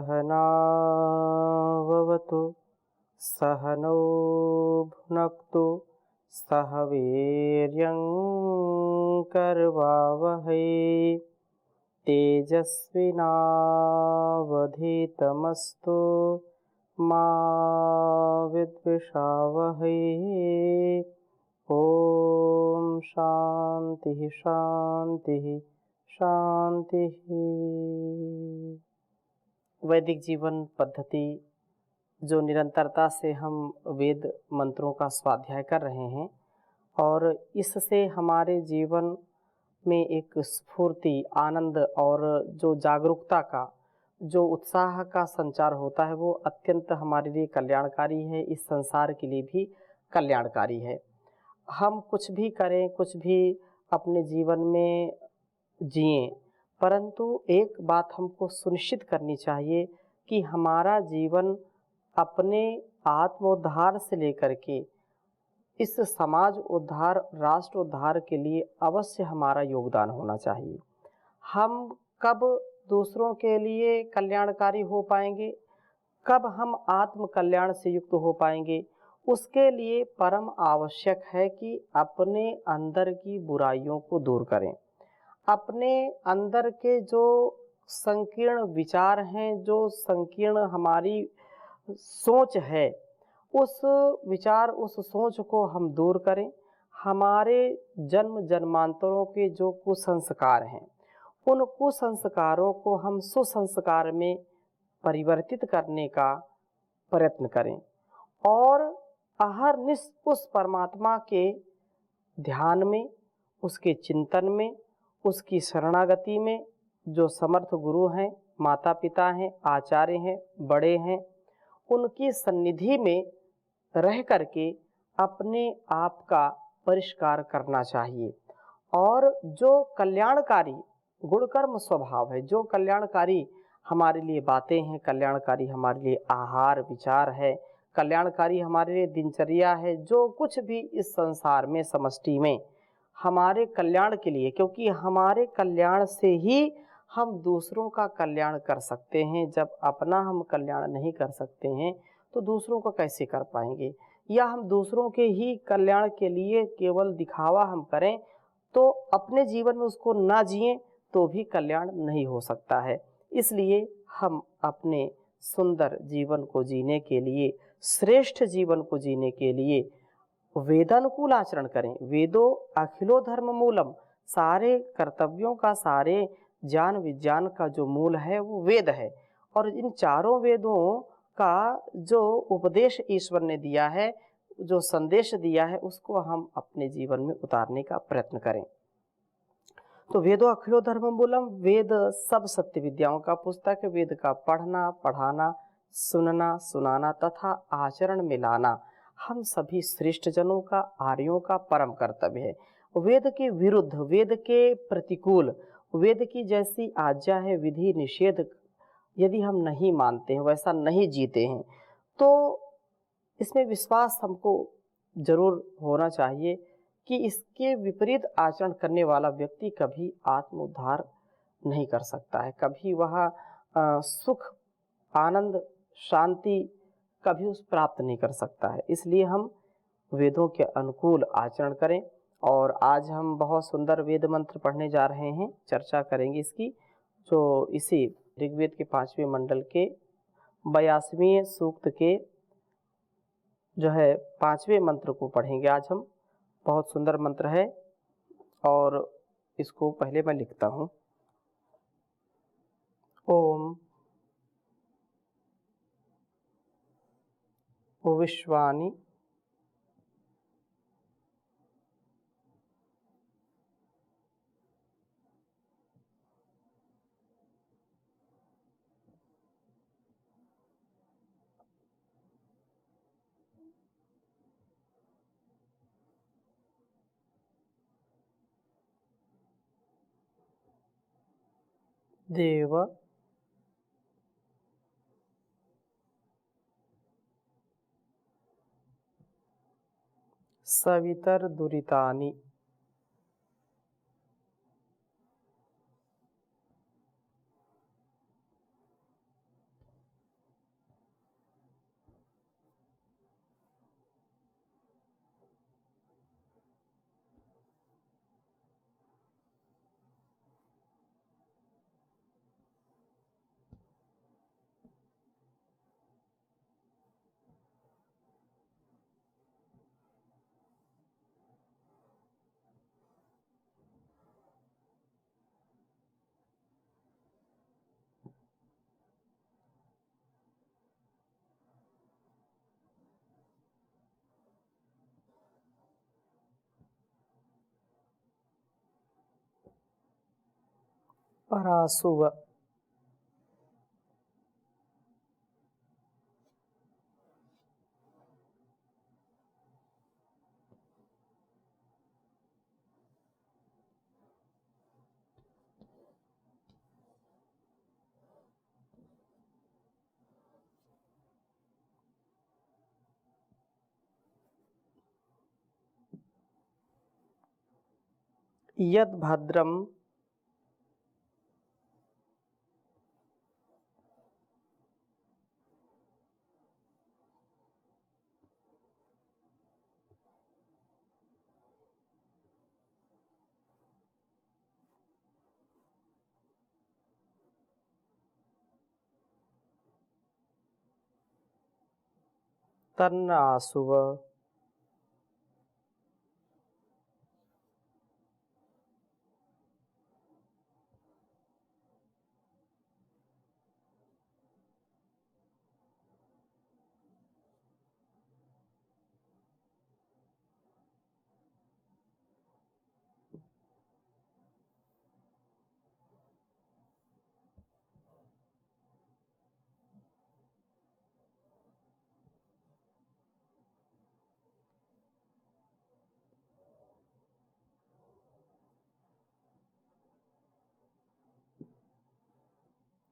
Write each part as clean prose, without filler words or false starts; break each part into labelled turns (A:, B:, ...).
A: सहनाववतु सहनौ भुनक्तु सह वीर्यं करवावहै तेजस्विनावधीतमस्तु मा विद्विषावहै। ओम शांति शांति शांति। वैदिक जीवन पद्धति जो निरंतरता से हम वेद मंत्रों का स्वाध्याय कर रहे हैं और इससे हमारे जीवन में एक स्फूर्ति, आनंद और जो जागरूकता का, जो उत्साह का संचार होता है वो अत्यंत हमारे लिए कल्याणकारी है, इस संसार के लिए भी कल्याणकारी है। हम कुछ भी करें, कुछ भी अपने जीवन में जिएं, परंतु एक बात हमको सुनिश्चित करनी चाहिए कि हमारा जीवन अपने आत्मोद्धार से लेकर के इस समाज उद्धार, राष्ट्र उद्धार के लिए अवश्य हमारा योगदान होना चाहिए। हम कब दूसरों के लिए कल्याणकारी हो पाएंगे, कब हम आत्म कल्याण से युक्त हो पाएंगे, उसके लिए परम आवश्यक है कि अपने अंदर की बुराइयों को दूर करें। अपने अंदर के जो संकीर्ण विचार हैं, जो संकीर्ण हमारी सोच है, उस विचार, उस सोच को हम दूर करें। हमारे जन्म जन्मांतरों के जो कुसंस्कार हैं, उन कुसंस्कारों को हम सुसंस्कार में परिवर्तित करने का प्रयत्न करें और अहरनिश उस परमात्मा के ध्यान में, उसके चिंतन में, उसकी शरणागति में, जो समर्थ गुरु हैं, माता पिता हैं, आचार्य हैं, बड़े हैं, उनकी सन्निधि में रह करके अपने आप का परिष्कार करना चाहिए। और जो कल्याणकारी गुणकर्म स्वभाव है, जो कल्याणकारी हमारे लिए बातें हैं, कल्याणकारी हमारे लिए आहार विचार है, कल्याणकारी हमारे लिए दिनचर्या है, जो कुछ भी इस संसार में समष्टि में हमारे कल्याण के लिए, क्योंकि हमारे कल्याण से ही हम दूसरों का कल्याण कर सकते हैं। जब अपना हम कल्याण नहीं कर सकते हैं तो दूसरों का कैसे कर पाएंगे, या हम दूसरों के ही कल्याण के लिए केवल दिखावा हम करें तो अपने जीवन में उसको ना जिएं तो भी कल्याण नहीं हो सकता है। इसलिए हम अपने सुंदर जीवन को जीने के लिए, श्रेष्ठ जीवन को जीने के लिए वेदानुकूल आचरण करें। वेदो अखिलो धर्म मूलम, सारे कर्तव्यों का, सारे ज्ञान विज्ञान का जो मूल है वो वेद है। और इन चारों वेदों का जो उपदेश ईश्वर ने दिया है, जो संदेश दिया है, उसको हम अपने जीवन में उतारने का प्रयत्न करें। तो वेदो अखिलो धर्म मूलम, वेद सब सत्य विद्याओं का पुस्तक है। वेद का पढ़ना, पढ़ाना, सुनना, सुनाना तथा आचरण में लाना हम सभी श्रेष्ठ जनों का, आर्यों का परम कर्तव्य है। वेद के विरुद्ध, वेद के प्रतिकूल, वेद की जैसी आज्ञा है, विधि निषेध यदि हम नहीं मानते हैं, वैसा नहीं जीते हैं, तो इसमें विश्वास हमको जरूर होना चाहिए कि इसके विपरीत आचरण करने वाला व्यक्ति कभी आत्म उद्धार नहीं कर सकता है, कभी वह सुख, आनंद, शांति कभी उस प्राप्त नहीं कर सकता है। इसलिए हम वेदों के अनुकूल आचरण करें। और आज हम बहुत सुंदर वेद मंत्र पढ़ने जा रहे हैं, चर्चा करेंगे इसकी, जो इसी ऋग्वेद के 5वें मंडल के 82वें सूक्त के जो है 5वें मंत्र को पढ़ेंगे आज हम। बहुत सुंदर मंत्र है और इसको पहले मैं लिखता हूँ। ओम विश्वानि देव सवितर दुरितानि परासुव। यद भद्रम तन्नासुव।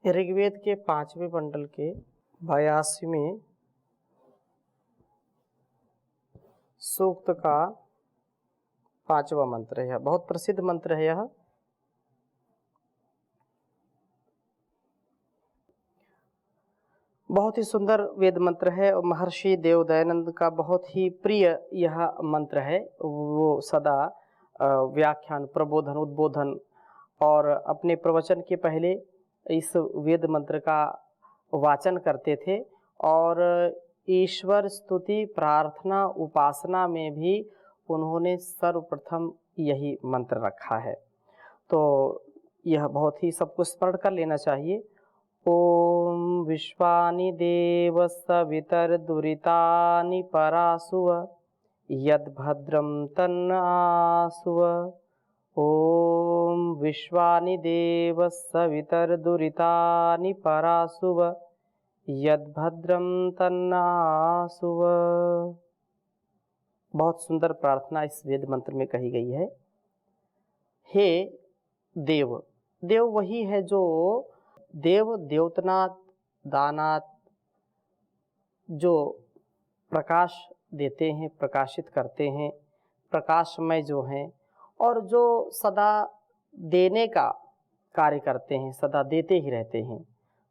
A: ऋग्वेद के 5वें मंडल के 82वें सूक्त का 5वां मंत्र है। बहुत प्रसिद्ध मंत्र है यह। बहुत ही सुंदर वेद मंत्र है और महर्षि देव दयानंद का बहुत ही प्रिय यह मंत्र है। वो सदा व्याख्यान, प्रबोधन, उद्बोधन और अपने प्रवचन के पहले इस वेद मंत्र का वाचन करते थे और ईश्वर स्तुति, प्रार्थना, उपासना में भी उन्होंने सर्वप्रथम यही मंत्र रखा है। तो यह बहुत ही सबको स्मरण कर लेना चाहिए। ओम विश्वानि देव सवितर्दुरितानि परासुव यद्भद्रं तन्नासुव। ओम विश्वानि देव सवितर्दुरितानि परासुव यद्भद्रं तन्नासुव। बहुत सुंदर प्रार्थना इस वेद मंत्र में कही गई है। हे देव, देव वही है जो देव द्योतनाथ दानाथ, जो प्रकाश देते हैं, प्रकाशित करते हैं, प्रकाशमय जो हैं और जो सदा देने का कार्य करते हैं, सदा देते ही रहते हैं,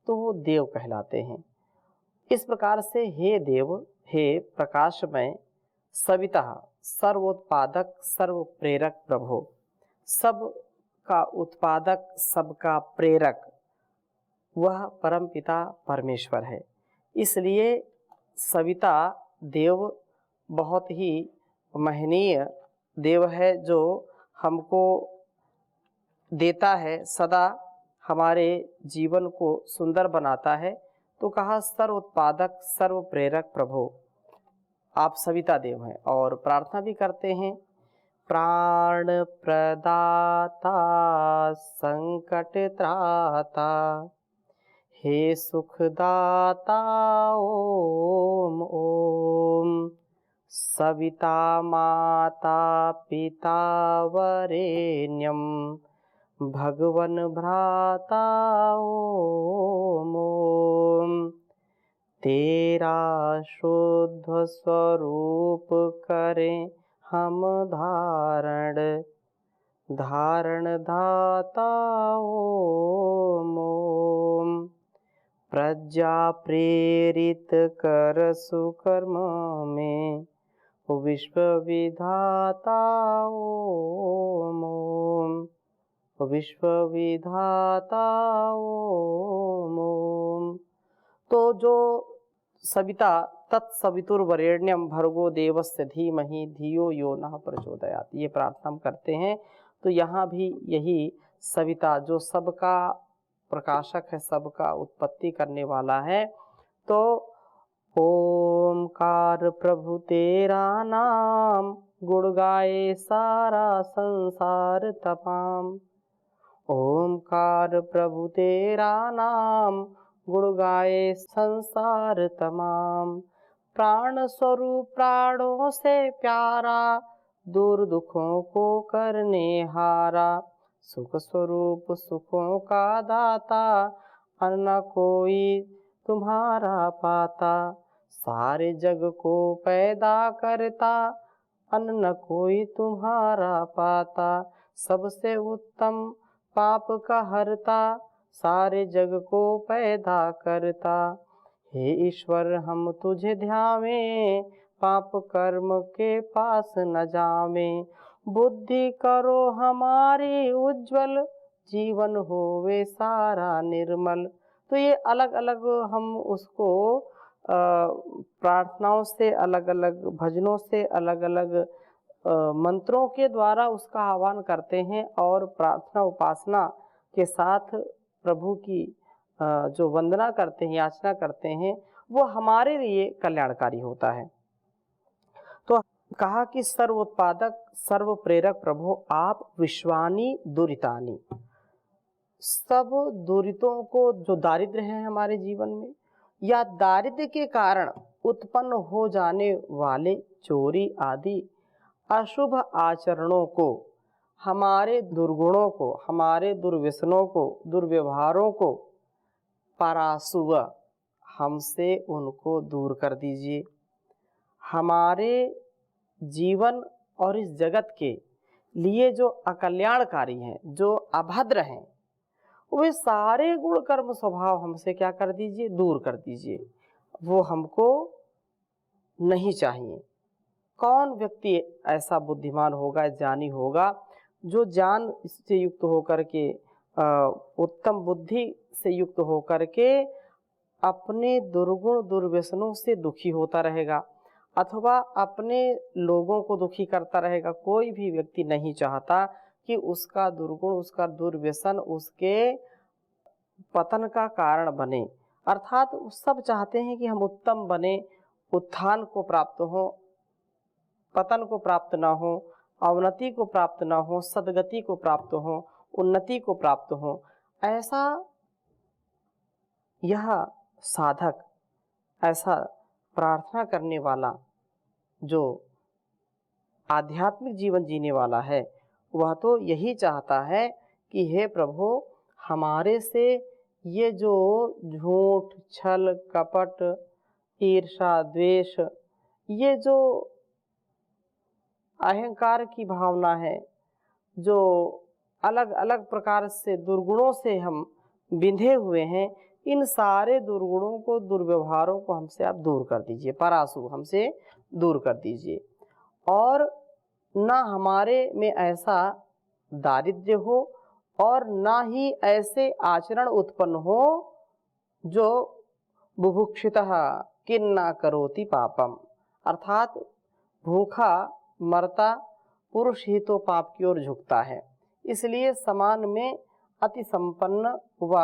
A: तो वो देव कहलाते हैं। इस प्रकार से हे देव, हे प्रकाशमय, सविता सर्वोत्पादक, सर्व प्रेरक प्रभो, सब का उत्पादक, सबका प्रेरक वह परम पिता परमेश्वर है। इसलिए सविता देव बहुत ही महनीय देव है, जो हमको देता है, सदा हमारे जीवन को सुंदर बनाता है। तो कहा सर्व उत्पादक, सर्व प्रेरक प्रभु, आप सविता देव हैं। और प्रार्थना भी करते हैं, प्राण प्रदाता संकट त्राता हे सुखदाता ओम ओम। सविता माता पिता वरेण्यम भगवन भ्राता ओम ओम। तेरा शुद्ध स्वरूप करें हम धारण, धारण दाता ओम ओम। प्रज्ञा प्रेरित कर सुकर्म में विश्व विधाता ओम ओम। विश्व विधाता ओम ओम। तो जो सविता तत्सवितुर्वरेण्यम भर्गो देवस्य धीमहि धियो यो नः प्रचोदयात्, ये प्रार्थना हम करते हैं। तो यहाँ भी यही सविता जो सबका प्रकाशक है, सबका उत्पत्ति करने वाला है। तो ओमकार प्रभु तेरा नाम, गुण गाए सारा संसार तमाम। ओमकार प्रभु तेरा नाम, गुण गाए संसार तमाम। प्राण स्वरूप प्राणों से प्यारा, दूर दुखों को करने हारा। सुख स्वरूप सुखों का दाता, अन्य कोई तुम्हारा पाता। सारे जग को पैदा करता, अन्न कोई तुम्हारा पाता। सबसे उत्तम पाप का हरता, सारे जग को पैदा करता। हे ईश्वर हम तुझे ध्यावें, पाप कर्म के पास न जावें। बुद्धि करो हमारी उज्जवल, जीवन होवे सारा निर्मल। तो ये अलग अलग हम उसको प्रार्थनाओं से, अलग अलग भजनों से, अलग अलग मंत्रों के द्वारा उसका आह्वान करते हैं और प्रार्थना उपासना के साथ प्रभु की जो वंदना करते हैं, याचना करते हैं, वो हमारे लिए कल्याणकारी होता है। तो कहा कि सर्व उत्पादक सर्व प्रेरक प्रभु आप विश्वानी दुरितानी। सब दुरितों को, जो दारिद्र्य है हमारे जीवन में या दारिद्र्य के कारण उत्पन्न हो जाने वाले चोरी आदि अशुभ आचरणों को, हमारे दुर्गुणों को, हमारे दुर्व्यसनों को, दुर्व्यवहारों को परासुव हमसे उनको दूर कर दीजिए। हमारे जीवन और इस जगत के लिए जो अकल्याणकारी हैं, जो अभद्र हैं, वे सारे गुण कर्म स्वभाव हमसे क्या कर दीजिए, दूर कर दीजिए। वो हमको नहीं चाहिए। कौन व्यक्ति ऐसा बुद्धिमान होगा, ज्ञानी होगा, जो ज्ञान से युक्त होकर के, उत्तम बुद्धि से युक्त होकर के अपने दुर्गुण दुर्व्यसनों से दुखी होता रहेगा अथवा अपने लोगों को दुखी करता रहेगा। कोई भी व्यक्ति नहीं चाहता कि उसका दुर्गुण, उसका दुर्व्यसन उसके पतन का कारण बने। अर्थात सब चाहते हैं कि हम उत्तम बने, उत्थान को प्राप्त हो, पतन को प्राप्त ना हो, अवनति को प्राप्त ना हो, सदगति को प्राप्त हो, उन्नति को प्राप्त हो। ऐसा यह साधक, ऐसा प्रार्थना करने वाला जो आध्यात्मिक जीवन जीने वाला है, वह तो यही चाहता है कि हे प्रभु, हमारे से ये जो झूठ, छल, कपट, ईर्षा, द्वेष, ये जो अहंकार की भावना है, जो अलग अलग प्रकार से दुर्गुणों से हम बिंधे हुए हैं, इन सारे दुर्गुणों को, दुर्व्यवहारों को हमसे आप दूर कर दीजिए, परासु हमसे दूर कर दीजिए। और ना हमारे में ऐसा दारिद्र्य हो और ना ही ऐसे आचरण उत्पन्न हो जो बुभुक्षितः किन्ना करोति पापम, अर्थात भूखा मरता पुरुष ही तो पाप की ओर झुकता है। इसलिए समान में अति संपन्न व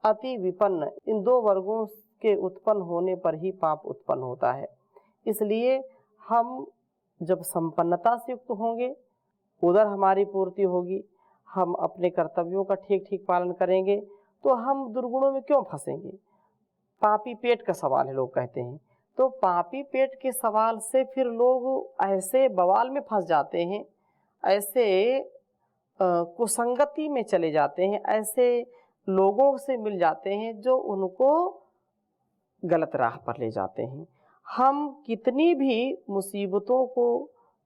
A: अति विपन्न, इन दो वर्गों के उत्पन्न होने पर ही पाप उत्पन्न होता है। इसलिए हम जब संपन्नता से युक्त होंगे, उधर हमारी पूर्ति होगी, हम अपने कर्तव्यों का ठीक ठीक पालन करेंगे, तो हम दुर्गुणों में क्यों फंसेंगे। पापी पेट का सवाल है, लोग कहते हैं। तो पापी पेट के सवाल से फिर लोग ऐसे बवाल में फंस जाते हैं, ऐसे कुसंगति में चले जाते हैं, ऐसे लोगों से मिल जाते हैं जो उनको गलत राह पर ले जाते हैं। हम कितनी भी मुसीबतों को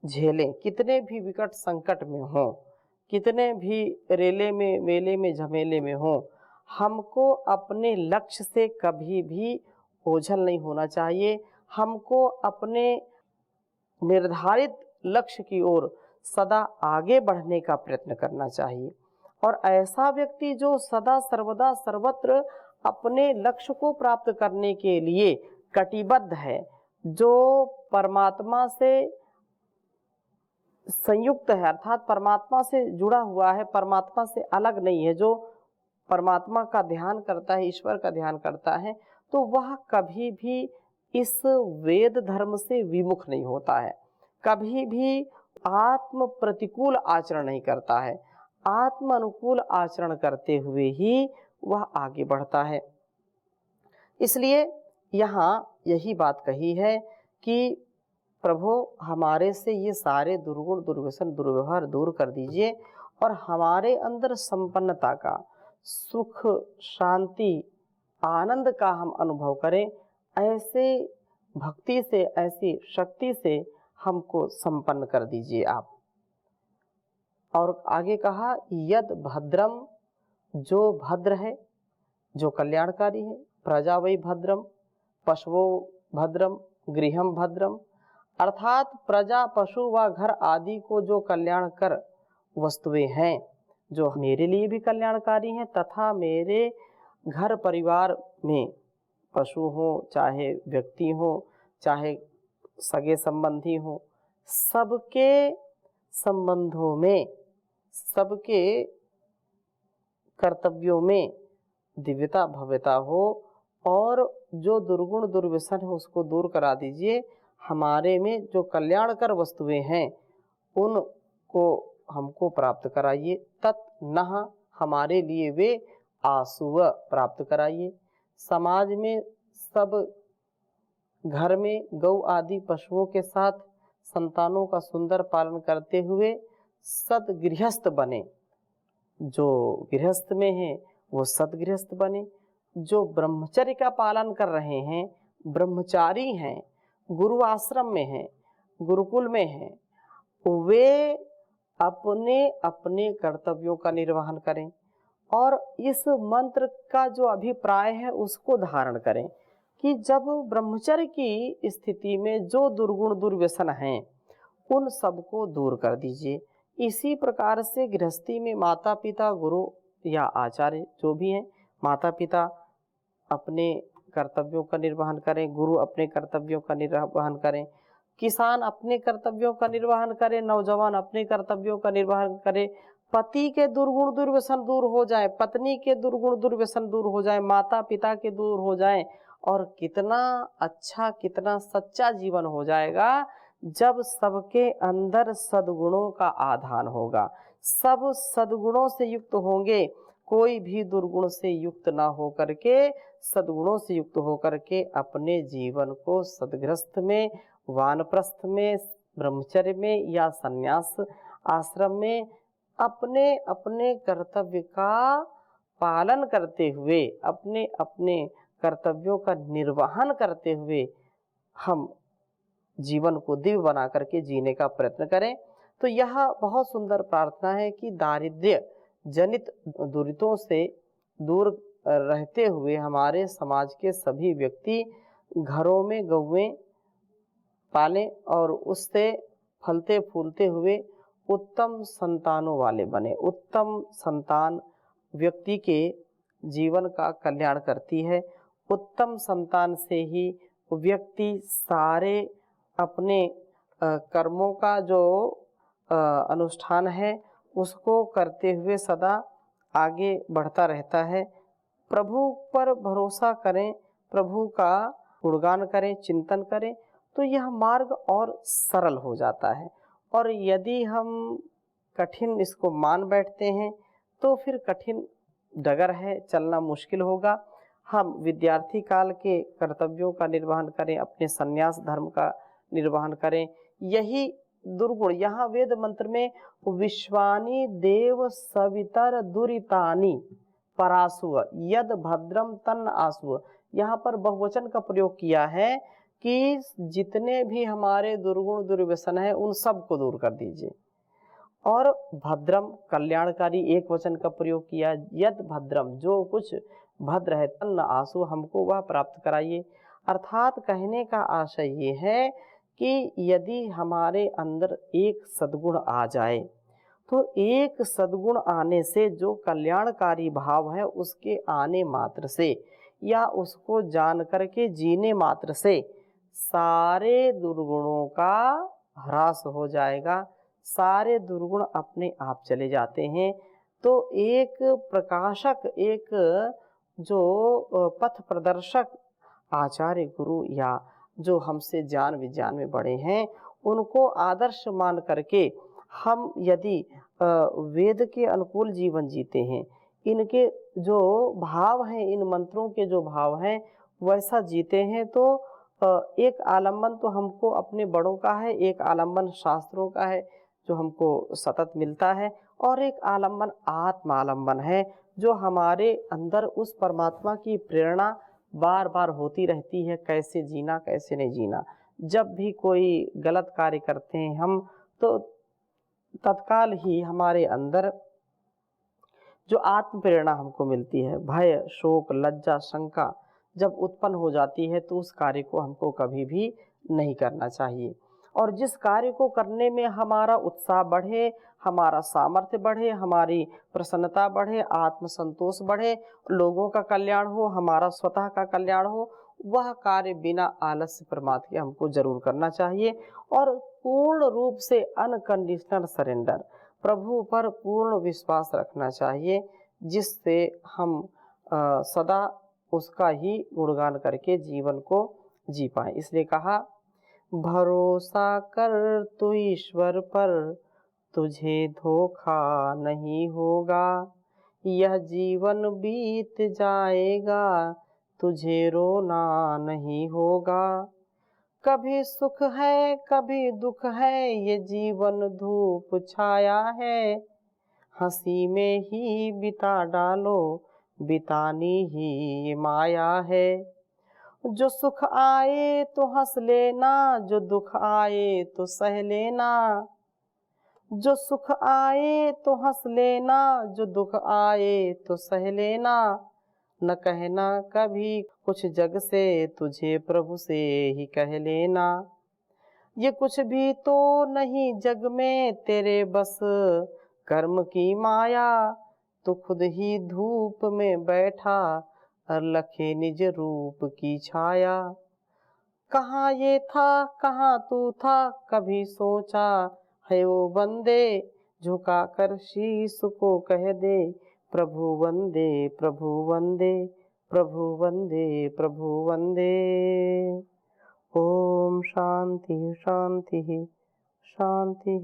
A: झेलें, कितने भी विकट संकट में हों, कितने भी रेले में, मेले में, झमेले में हों, हमको अपने लक्ष्य से कभी भी ओझल नहीं होना चाहिए। हमको अपने निर्धारित लक्ष्य की ओर सदा आगे बढ़ने का प्रयत्न करना चाहिए। और ऐसा व्यक्ति जो सदा सर्वदा सर्वत्र अपने लक्ष्य को प्राप्त करने के लिए कटिबद्ध है, जो परमात्मा से संयुक्त है, अर्थात परमात्मा से जुड़ा हुआ है, परमात्मा से अलग नहीं है, जो परमात्मा का ध्यान करता है, ईश्वर का ध्यान करता है, तो वह कभी भी इस वेद धर्म से विमुख नहीं होता है, कभी भी आत्म प्रतिकूल आचरण नहीं करता है। आत्म अनुकूल आचरण करते हुए ही वह आगे बढ़ता है। इसलिए यहाँ यही बात कही है कि प्रभु हमारे से ये सारे दुर्गुण दुर्व्यसन दुर्व्यवहार दूर कर दीजिए और हमारे अंदर संपन्नता का, सुख, शांति, आनंद का हम अनुभव करें। ऐसे भक्ति से, ऐसी शक्ति से हमको संपन्न कर दीजिए आप। और आगे कहा यद भद्रम, जो भद्र है, जो कल्याणकारी है, प्रजा वै भद्रम, पशवो भद्रम, गृहम भद्रम, अर्थात प्रजा, पशु व घर आदि को जो कल्याणकर वस्तुएं हैं, जो मेरे लिए भी कल्याणकारी हैं तथा मेरे घर परिवार में पशु हो, चाहे व्यक्ति हो, चाहे सगे संबंधी हो, सबके संबंधों में, सबके कर्तव्यों में दिव्यता भव्यता हो और जो दुर्गुण दुर्व्यसन है उसको दूर करा दीजिए। हमारे में जो कल्याणकर वस्तुएं हैं उनको हमको प्राप्त कराइए। तत् नः, हमारे लिए वे आसुव प्राप्त कराइए। समाज में सब घर में गौ आदि पशुओं के साथ संतानों का सुंदर पालन करते हुए सद्गृहस्थ बने। जो गृहस्थ में है वो सद्गृहस्थ बने। जो ब्रह्मचर्य का पालन कर रहे हैं, ब्रह्मचारी हैं, गुरु आश्रम में हैं, गुरुकुल में हैं, वे अपने अपने कर्तव्यों का निर्वहन करें और इस मंत्र का जो अभिप्राय है उसको धारण करें कि जब ब्रह्मचर्य की स्थिति में जो दुर्गुण दुर्व्यसन हैं उन सबको दूर कर दीजिए। इसी प्रकार से गृहस्थी में माता पिता, गुरु या आचार्य जो भी हैं, माता पिता अपने कर्तव्यों का निर्वहन करें, गुरु अपने कर्तव्यों का निर्वहन करें, किसान अपने कर्तव्यों का निर्वहन करे, नौजवान अपने कर्तव्यों का निर्वहन करे, पति के दुर्गुण दुर्व्यसन दूर हो जाए, पत्नी के दुर्गुण दुर्व्यसन दूर हो जाए, माता पिता के दूर हो जाए और कितना अच्छा, कितना सच्चा जीवन हो जाएगा जब सबके अंदर सद्गुणों का आधान होगा। सब सद्गुणों से युक्त होंगे, कोई भी दुर्गुण से युक्त ना हो करके सद्गुणों से युक्त हो करके अपने जीवन को सद्गृहस्थ में, वानप्रस्थ में, ब्रह्मचर्य में या संन्यास आश्रम में अपने अपने कर्तव्य का पालन करते हुए, अपने अपने कर्तव्यों का निर्वहन करते हुए हम जीवन को दिव्य बना करके जीने का प्रयत्न करें। तो यह बहुत सुंदर प्रार्थना है कि दारिद्र्य जनित दुरितों से दूर रहते हुए हमारे समाज के सभी व्यक्ति घरों में गौएं पालें और उससे फलते फूलते हुए उत्तम संतानों वाले बने। उत्तम संतान व्यक्ति के जीवन का कल्याण करती है। उत्तम संतान से ही व्यक्ति सारे अपने कर्मों का जो अनुष्ठान है उसको करते हुए सदा आगे बढ़ता रहता है। प्रभु पर भरोसा करें, प्रभु का गुणगान करें, चिंतन करें तो यह मार्ग और सरल हो जाता है। और यदि हम कठिन इसको मान बैठते हैं तो फिर कठिन डगर है, चलना मुश्किल होगा। हम विद्यार्थी काल के कर्तव्यों का निर्वहन करें, अपने संन्यास धर्म का निर्वहन करें। यही दुर्गुण यहाँ वेद मंत्र में विश्वानि देव सवितर दुरितानि परासुव यद भद्रम तन्न आसुव, यहाँ पर बहुवचन का प्रयोग किया है कि जितने भी हमारे दुर्गुण दुर्व्यसन है उन सब को दूर कर दीजिए। और भद्रम कल्याणकारी एक वचन का प्रयोग किया, यद भद्रम जो कुछ भद्र है तन्न आसु हमको वह प्राप्त कराइए। अर्थात कहने का आशय ये है कि यदि हमारे अंदर एक सद्गुण आ जाए तो एक सद्गुण आने से जो कल्याणकारी भाव है उसके आने मात्र से या उसको जान करके जीने मात्र से सारे दुर्गुणों का ह्रास हो जाएगा, सारे दुर्गुण अपने आप चले जाते हैं। तो एक प्रकाशक, एक जो पथ प्रदर्शक आचार्य गुरु या जो हमसे ज्ञान विज्ञान में बड़े हैं उनको आदर्श मान करके हम यदि वेद के अनुकूल जीवन जीते हैं, इनके जो भाव हैं, इन मंत्रों के जो भाव हैं वैसा जीते हैं, तो एक आलम्बन तो हमको अपने बड़ों का है, एक आलम्बन शास्त्रों का है जो हमको सतत मिलता है, और एक आलम्बन आत्म आलम्बन है जो हमारे अंदर उस परमात्मा की प्रेरणा बार बार होती रहती है, कैसे जीना कैसे नहीं जीना। जब भी कोई गलत कार्य करते हैं हम, तो तत्काल ही हमारे अंदर जो आत्म प्रेरणा हमको मिलती है, भय शोक लज्जा शंका जब उत्पन्न हो जाती है, तो उस कार्य को हमको कभी भी नहीं करना चाहिए। और जिस कार्य को करने में हमारा उत्साह बढ़े, हमारा सामर्थ्य बढ़े, हमारी प्रसन्नता बढ़े, आत्मसंतोष बढ़े, लोगों का कल्याण हो, हमारा स्वतः का कल्याण हो, वह कार्य बिना आलस्य प्रमाद के हमको जरूर करना चाहिए। और पूर्ण रूप से अनकंडीशनल सरेंडर, प्रभु पर पूर्ण विश्वास रखना चाहिए, जिससे हम सदा उसका ही गुणगान करके जीवन को जी पाए। इसलिए कहा, भरोसा कर तू ईश्वर पर, तुझे धोखा नहीं होगा, यह जीवन बीत जाएगा, तुझे रोना नहीं होगा। कभी सुख है कभी दुख है, ये जीवन धूप छाया है, हंसी में ही बिता डालो, बितानी ही माया है। जो सुख आए तो हंस लेना, जो दुख आए तो सह लेना, जो सुख आए तो हंस लेना, जो दुख आए तो सह लेना, न कहना कभी कुछ जग से, तुझे प्रभु से ही कह लेना। ये कुछ भी तो नहीं जग में तेरे बस कर्म की माया, तो खुद ही धूप में बैठा और लखे निज रूप की छाया। कहाँ ये था कहाँ तू था, कभी सोचा है वो बंदे, झुका कर शीश को कह दे, प्रभु वंदे प्रभु वंदे, प्रभु वंदे प्रभु वंदे। ओम शांति शांति शांति।